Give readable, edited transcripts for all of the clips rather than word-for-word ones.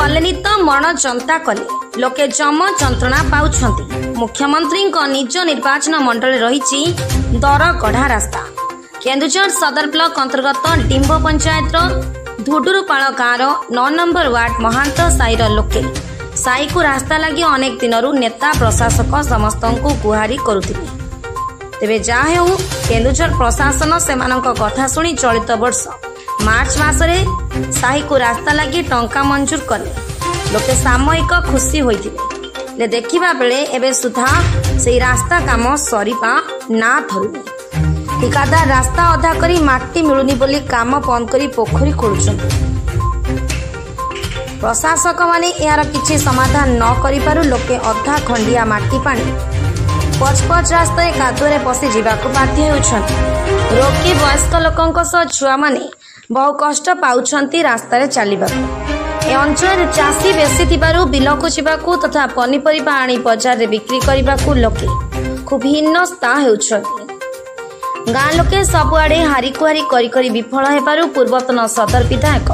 कलेनी तो मरण जनता कले लोके जम जंत्रणा पाउछंती। मुख्यमंत्री निज निर्वाचन मंडल रही दरगढ़ा रास्ता। केन्दुझर सदर ब्लॉक अंतर्गत डिंब पंचायत धुडुरुपाड़ गाँव 9 नंबर वार्ड महांत साईर लोके साई को रास्ता लगी अनेक दिनरू नेता प्रशासक समस्त गुहारी करुथिले। तेबे जहा हो केन्दुझर प्रशासन सेमानक कथा सुनी चलित वर्ष मार्च मासरे साही को रास्ता लगी टंका मंजूर कले। लोके सामयिक खुशी होइथिले। देखिबा बेले एबे सुधा से रास्ता काम सरीपा ना धरुनी। ठिकादार रास्ता अधा करी माटी मिलुनी बोली काम बंद करी पोखरी खोलुछन। प्रशासक माने यार किछि समाधान न करि पारु लोके अधा खंडिया माटी पानी पचपच रास्ता कादुरे पशि जीवाक बाध्य होउछन। रोगी वयस्क लोकंक सह छुआ माने बहु कष्ट पाउछंती रास्तारे चलिबाकू। ए अंचल चाषी बेसी थिबारु बिलकु जिबाकू तथा पनिपरिबा आनी बाजार रे बिक्री करिबाकू लोके खूब हिन्नस्ता हेउछंती। गाँ लोके सबुआडे हारिकुहारी करी करी विफल हेबारु पूर्वतन सदर विधायक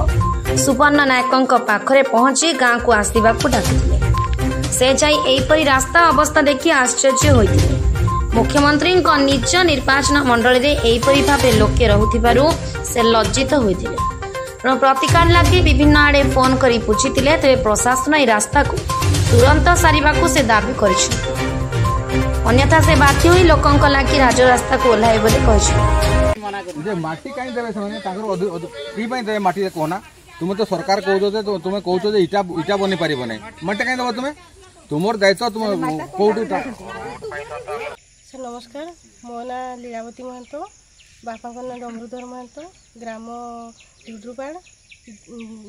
सुवर्ण नायकंक पाखरे पहुंची गाँ को आसिबाकू डाकिथिले। से जाई एपरी रास्ता अवस्था देखि आश्चर्य होइथिले। मुख्यमंत्री निज निर्वाचन मंडल में एपरी भावे लोके रहुथिबारु से लज्जित होइथिले। प्रतिकार लगे विभिन्न आड़े फोन करी पूछिथिले। तेबे प्रशासन ए रास्ता को तुरंत सारिबाकू से दाबी करिछि। अन्यथा से बाध्य होई लोकंक लागि राजरास्ता को ओल्हाए बोली कहिछि। जे माटी काई देबे सने ताकर ई पई देबे माटी कोना तुम तो सरकार कहजो जे तुम कहजो जे इटा इटा बनि पारिबो नै माटी काई देबो तुम तुमर दायित्व तुम कोउटू सर नमस्कार। मो ना लीलावती महंतो बापा ना डमरुधर महंतो ग्राम धुडुरुपाड़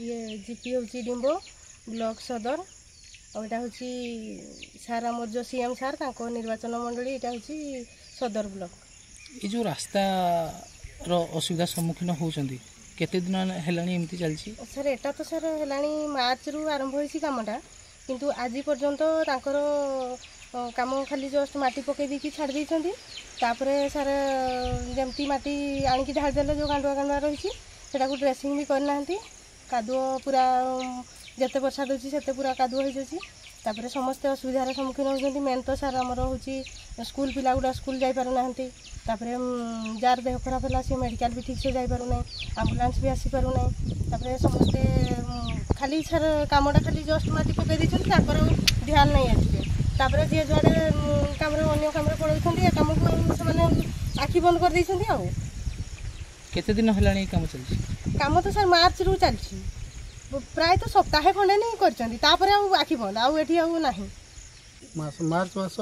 ये जीपी हूँ डिंब ब्लॉक सदर और यहाँ हूँ सार आमर जो सीएम सार निर्वाचन मंडली यहाँ हूँ सदर ब्लॉक। ये जो रास्ता रो असुविधा सम्मुखीन होती केते दिन हेलानी एमती चलछि सर? एटा तो सर हेलानी मार्च रु आरंभ होइछि कामटा किंतु आज पर्यंत तांकर काम खाली जस्ट माटी पकई देकी छाड़ देइछंती। तापरे सर जमती माटी आनिकी ढाल देले जो गांडुआ गांडुआ रही सेटा को ड्रेसिंग भी करना कादुओ पूरा जते वर्षा दोची सेते पूरा कादुओ हो जाछि। तापरे समस्त असुविधार सम्मुखीन होउछंती। मेन तो सर हमर होछि स्कूल पिला गुडा स्कूल जाई पारु नाहंती। तापरे जार देह खराब होला से मेडिकल भी ठीक से जाई पारु नै, एम्बुलेंस भी आसी पारु नै। तापरे समस्ते खाली सर कामटा खाली जस्ट माटी पकई देछंती तापर ध्यान नै आछि। तापरे जे जुआडे कामरे अन्य कामरे पळौछंती ए काम को समान आखि बंद कर देछंती। आ केते दिन हेलानी काम चलछि? काम तो सर मार्च रु चलछि प्राय तो सप्ताह खंडे नहीं करछंती। तापरे आ आखि बंद आ एठी आ नाही मार्च मास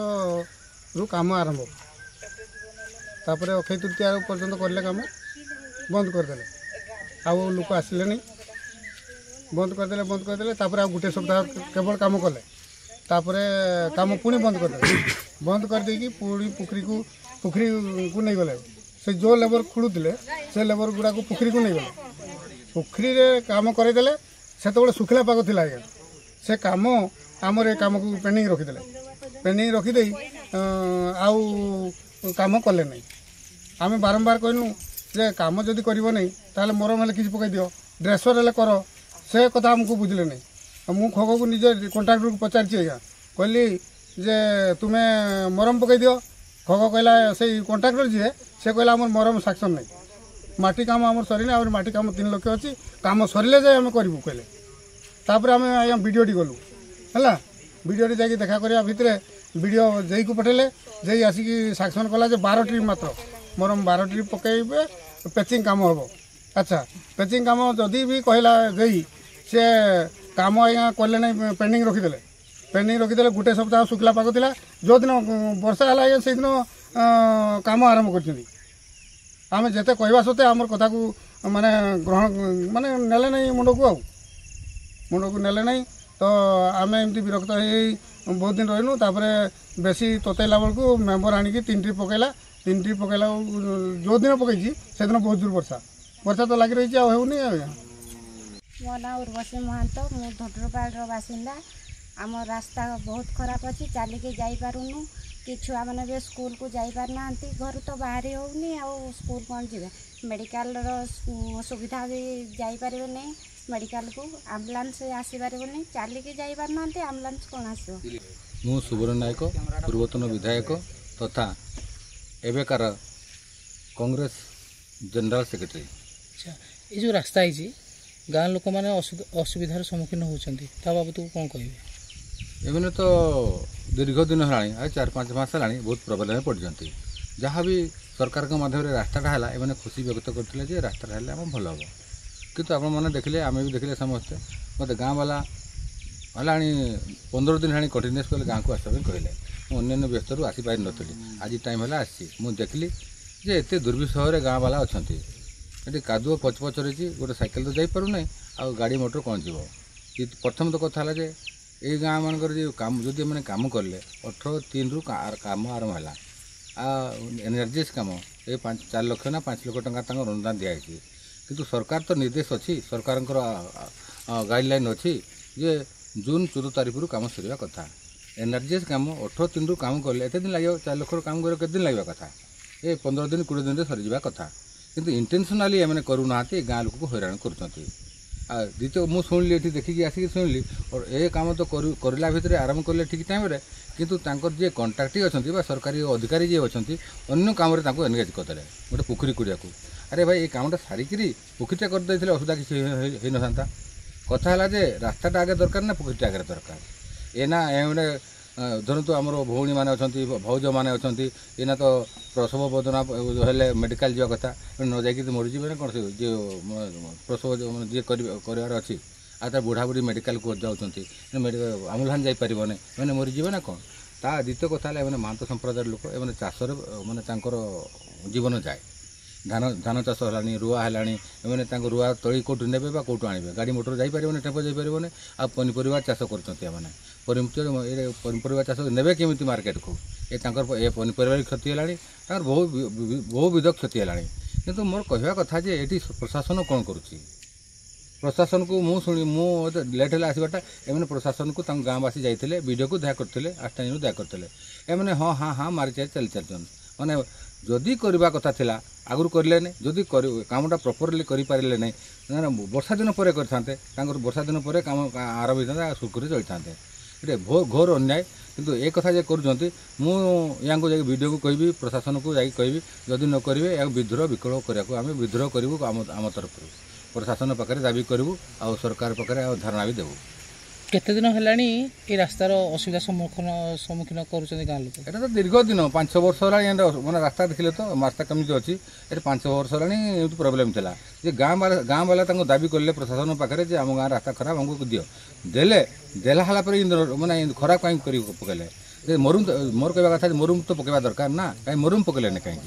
रु काम आरंभ तापरे अक्षय तृतीया पर्यंत करले काम बंद कर देले। आउ लोक आसिले नहीं बंद कर देले तापरे आ गुटे सप्ताह केवल काम कले तापरे काम पुणी बंद कर देले। बंद कर देकी पुणी पुखरी को नहीं गले। से जो लेबर खुड़ुले से लेबर गुड़ा को पुखरी को नहीं गले। पुखरी रे काम करे देले सेतबेले सुखला पाग थिला आज्ञा से काम आमर ए काम को पेंडिंग रखिदेले। पेंडिंग रखिदे आउ काम कले नहीं। आम बारंबार कहलु जे काम जदि करिवो नहीं ताले मरम हेले किछि पकई दियो ड्रेसर हेले कर से कथा हमको बुझले नहीं। मु खग को निजे कॉन्ट्रैक्टर को पचारछि आज्ञा कहली जे तुमे मरम पकई दियो। खग कहला से कॉन्ट्रैक्टर जी से कहला हमर मरम साक्शन नहीं। माटी काम आम सरी आम माटी काम 3 लाख अच्छी काम सरिले जाए आम करूँ कहले। तापर आम आज्ञा वीडियोटी गलु है वीडियोटी जाकि देखा करा भितर वीडियो जेई को पठेले जेई आसिक साक्शन कला 12 ट्रिप मात्र मरम 12 ट्रिप पकईबे पेचिंग काम हम। अच्छा पेचिंग काम जदि भी कहला जेई से काम आज्ञा कले नहीं पेंडिंग रखिदेले गोटे सप्ताह शुक्ला पाग था जो दिन वर्षा है आज्ञा से दिन काम आरंभ कर आम जिते कहवा सत्ते आमर कथा को माने ग्रहण माने नेले नहीं मुंड को नेले नहीं। तो आम एमती विरक्त हो बहुत दिन रहीनु। तापरे बेसी ततैला बेलू मेम्बर आणिकी 3 ट्रिप पकईला 3 ट्रिप पकईला जो दिन पकई से दिन बहुत दूर वर्षा तो लगी रही होनी। मो ना उर्वशी महंत मु धुडुरुपाड़ बासिंदा। आम रास्ता बहुत खराब अच्छी चलिके जापारूनु कि छुआ मैंने भी स्कूल को जाई पार ना घर तो बाहरी होनी आ स्कूल कौन जी मेडिकल सुविधा भी जापर नहीं मेडिकल को आम्बुलांस आसपार नहीं चलिकी जापर ना आम्बुलांस कौन आसो मु सुब्रन नायक पूर्वतन विधायक तथा एवेकार कांग्रेस जनरल सेक्रेटरी। अच्छा ये जो रास्ता है गाँ लोक मैंने असुविधार सम्मुखीन होती बाबद कौन कहे एमने तो दीर्घ दिन है 4-5 मास है बहुत प्रोब्लेम पड़ती जहाँ भी सरकार के माध्यम रास्ताटा है एमने खुशी व्यक्त करते रास्ता है आम भल हम कितु आप मैंने देखले आम भी देखले समस्ते मत गाँ वाला है 15 दिन है कंटिन्यूस कले गाँव को आसपा कहले अन्य व्यस्त आसीपार नी आज टाइम है आसी मुझे देखली जे एत दुर्विषह गाँ वाला अच्छा ये कादुआ पच रही गोटे साइकेल तो जापर ना आ गाड़ी मोटर कौन जीव प्रथम तो कथा है ये गाँ मानकर जो काम जदि मैंने कम कले 18/3 रु काम आरंभ है एनर्जीस कम ये 4 लाख ना 5 लाख टका अनुदान दिखाई किंतु सरकार तो निर्देश अच्छी सरकार गाइडलाइन अच्छी जे जून 14 तारीख रु काम सर कथा एनर्जीस काम 18/3 रु काम कले एत दिन लगे 4 लाख काम कर केत दिन लगे कथा ये 15 दिन 20 दिन सरीजा कथा किंतु इंटेंशनाली एम करूना गाँ लोक को हैरान कर द्वितीय मुझे शुणिली ये देखिकी आसिक शुणिली और ये काम तो करला भितर आरंभ कले ठीक टाइम किंतु जे कंट्राक्टी अच्छा सरकारी अधिकारी जी अच्छा अन्य काम एनगेज करदे गोटे पोखरी कुड़िया को अरे भाई ये कामटा सारिकी पोखरीटा करदे असुविधा किसी हो ना कथा है रास्ताटा आगे दरकार ना पोखरीटा आगे दरकार ये ना एमने धरतु आमर भौणी मैंने अच्छा भौज मैंने अच्छा ये तो प्रसव वेदना हेल्ले मेडिकल जावा कथा न जाकि मरीजी ना कौन से जी प्रसव जी करार अच्छी आ तार बुढ़ा बुढ़ी मेडिकल को जाऊँच आम्बुलांस जापर मैंने मरीजी ना कौन ता द्वितीय कथा है महंत संप्रदाय लोक एम चाषर मानते जीवन जाए धान चाष है रुआ है रुआ तली कौटू ने कौटू आने गाड़ी मोटर जापर टेम्पो जापर आ पनीपरिया चाष कर पनीपरिया चाष ने केमी मार्केट को ये पनीपरिया क्षति है बहुविध क्षति है कि मोर कहवा कथा ये प्रशासन कौन करुच्ची प्रशासन को मुझे लेट है आसवाटा एम प्रशासन को गाँववासी जाते वीडियो को देखा करते आस्टाइन देखा करते एम हाँ हाँ हाँ मारी चली चलचन माने जदि करवा कथा थिला आगुरी करले जदि कामटा प्रॉपरली करें ना वर्षा दिन पर करते वर्षा दिन पर काम आरंभ होता सुखरे चलता ये घोर अन्याय किंतु एक कथा जे कर मुझे वीडियो को कहि प्रशासन को जाकि कहि जदि न करेंगे या विद्रोह विकल करने आम विद्रोह करूँ आम तरफ प्रशासन पाखे दाबी करूँ आ सरकार पाखे धारणा भी देवु केते दिन हेलानी ये रास्तार असुविधा सम्मुखीन कर गाँ लोक एटा तो दीर्घ दिन 5 वर्ष है मैंने रास्ता देखिले तो रास्ता कमी अच्छी ये 5 वर्ष है प्रोब्लेम था जे गाँ वाला दाबी कले प्रशासन पाखे आम गाँव रास्ता खराब हमको दियो देले देला पर माने खराब कहीं कर पकड़े मरुम मोर कहवा कथा मरुम तो पकेवा दरकार ना कहीं मरुम पकड़े कहीं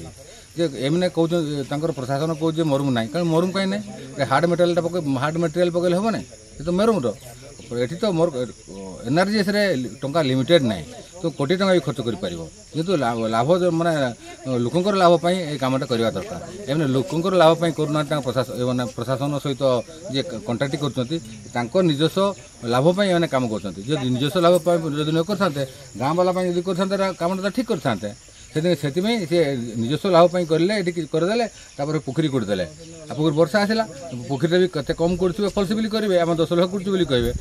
एमने कहते प्रशासन कहे मरुम ना कहीं मरुम कहीं ना हार्ड मटेरियल पकड़े हम ना ये तो मरुम ये तो मोर एनर्जीस टंका लिमिटेड ना तो कोटी टंका भी खर्च कर किंतु लाभ माने लोकंर लाभपाई ये कामटा करवा दरकार एमने लोकंर लाभपाई करूना प्रशासन सहित जे कंट्राक्ट कर निजस्व लाभपाई मैंने काम कर निजस्व लाभपाई जदि न करते गाँ वाला जब करते कामटा ठीक करते से निजस्व लाभपाई करदे पोखरी करदे पोखरी वर्षा आसला पोखरी भी कते कम कर फलसिबली करेंगे आम 10 लाख कर कहे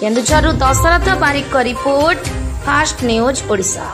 Keonjhar Dasharath Parik report Fast News Odisha.